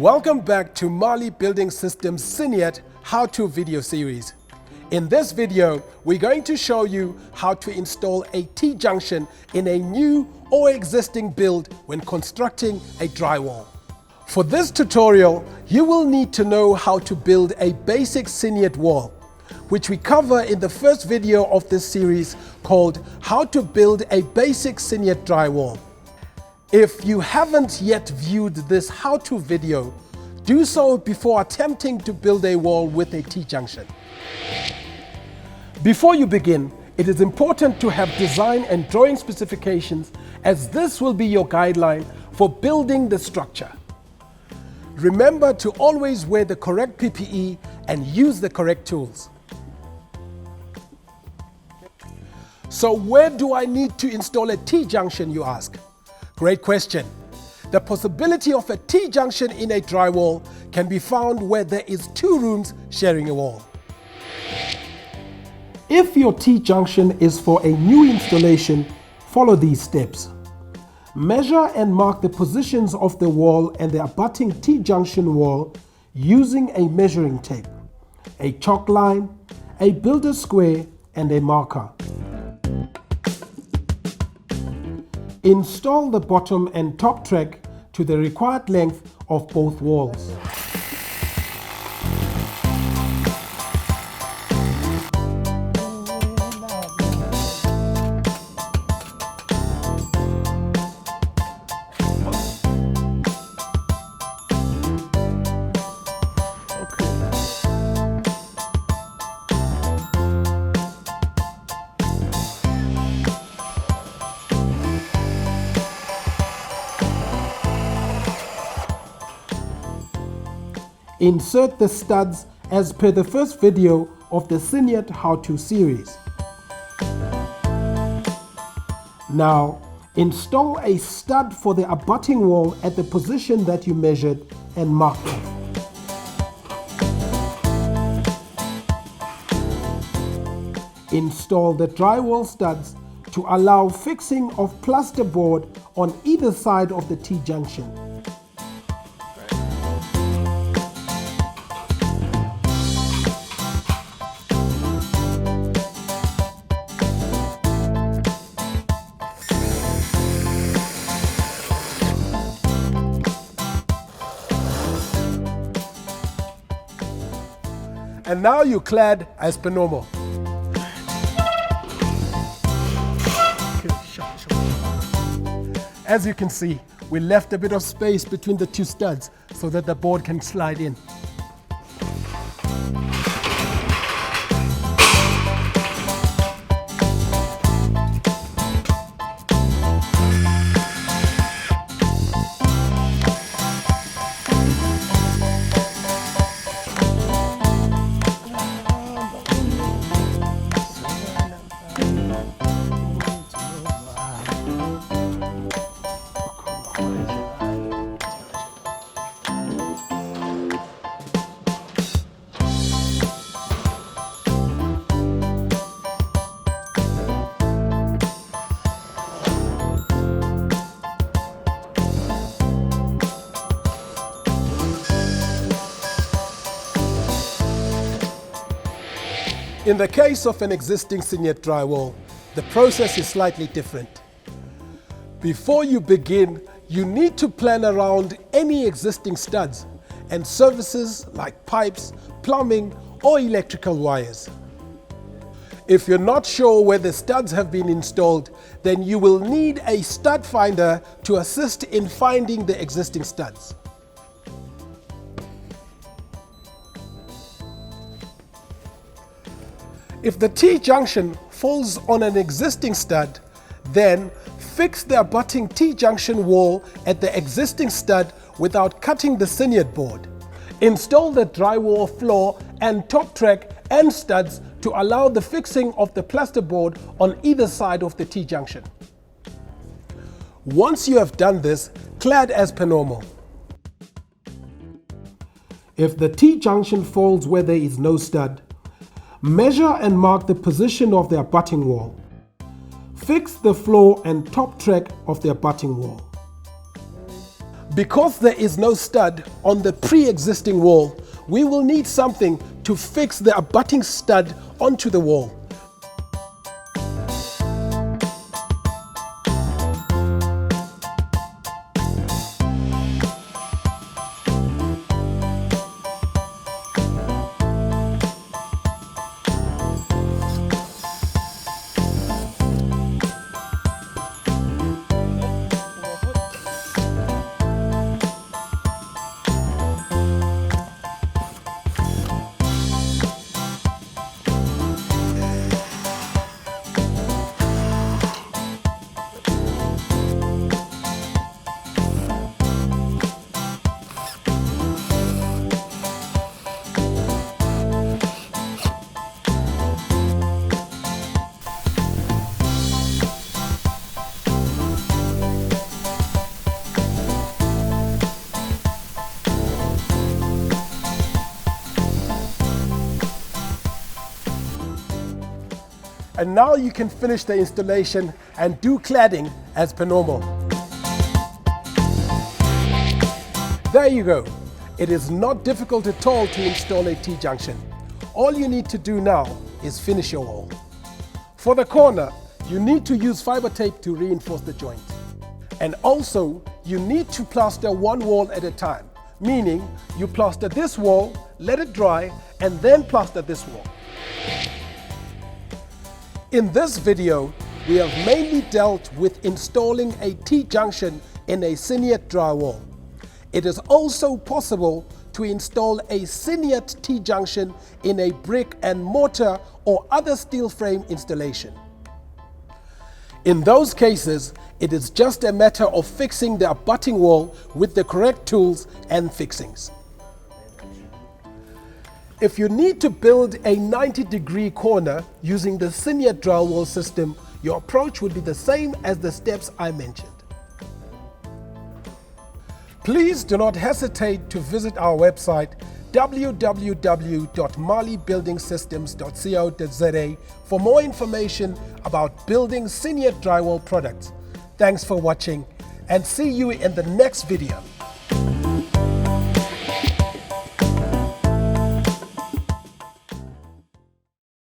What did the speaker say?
Welcome back to Mali Building Systems Siniat how-to video series. In this video, we're going to show you how to install a T-junction in a new or existing build when constructing a drywall. For this tutorial, you will need to know how to build a basic Siniat wall, which we cover in the first video of this series called How to Build a Basic Siniat Drywall. If you haven't yet viewed this how-to video, do so before attempting to build a wall with a T-junction. Before you begin, it is important to have design and drawing specifications, as this will be your guideline for building the structure. Remember to always wear the correct PPE and use the correct tools. So where do I need to install a T-junction, you ask? Great question. The possibility of a T-junction in a drywall can be found where there is two rooms sharing a wall. If your T-junction is for a new installation, follow these steps. Measure and mark the positions of the wall and the abutting T-junction wall using a measuring tape, a chalk line, a builder's square, and a marker. Install the bottom and top track to the required length of both walls. Insert the studs as per the first video of the Siniat how-to series. Now, install a stud for the abutting wall at the position that you measured and marked off. Install the drywall studs to allow fixing of plasterboard on either side of the T-junction. And now you're clad as per normal. As you can see, we left a bit of space between the two studs so that the board can slide in. In the case of an existing Siniat drywall, the process is slightly different. Before you begin, you need to plan around any existing studs and services like pipes, plumbing, or electrical wires. If you're not sure where the studs have been installed, then you will need a stud finder to assist in finding the existing studs. If the T-junction falls on an existing stud, then fix the abutting T-junction wall at the existing stud without cutting the Siniat board. Install the drywall floor and top track and studs to allow the fixing of the plasterboard on either side of the T-junction. Once you have done this, clad as per normal. If the T-junction falls where there is no stud, measure and mark the position of the abutting wall. Fix the floor and top track of the abutting wall. Because there is no stud on the pre-existing wall, we will need something to fix the abutting stud onto the wall. And now you can finish the installation and do cladding as per normal. There you go. It is not difficult at all to install a T-junction. All you need to do now is finish your wall. For the corner, you need to use fiber tape to reinforce the joint. And also, you need to plaster one wall at a time, meaning you plaster this wall, let it dry, and then plaster this wall. In this video, we have mainly dealt with installing a T-junction in a Siniat drywall. It is also possible to install a Siniat T-junction in a brick and mortar or other steel frame installation. In those cases, it is just a matter of fixing the abutting wall with the correct tools and fixings. If you need to build a 90-degree corner using the Siniat drywall system, your approach would be the same as the steps I mentioned. Please do not hesitate to visit our website www.malibuildingsystems.co.za for more information about building Siniat drywall products. Thanks for watching and see you in the next video.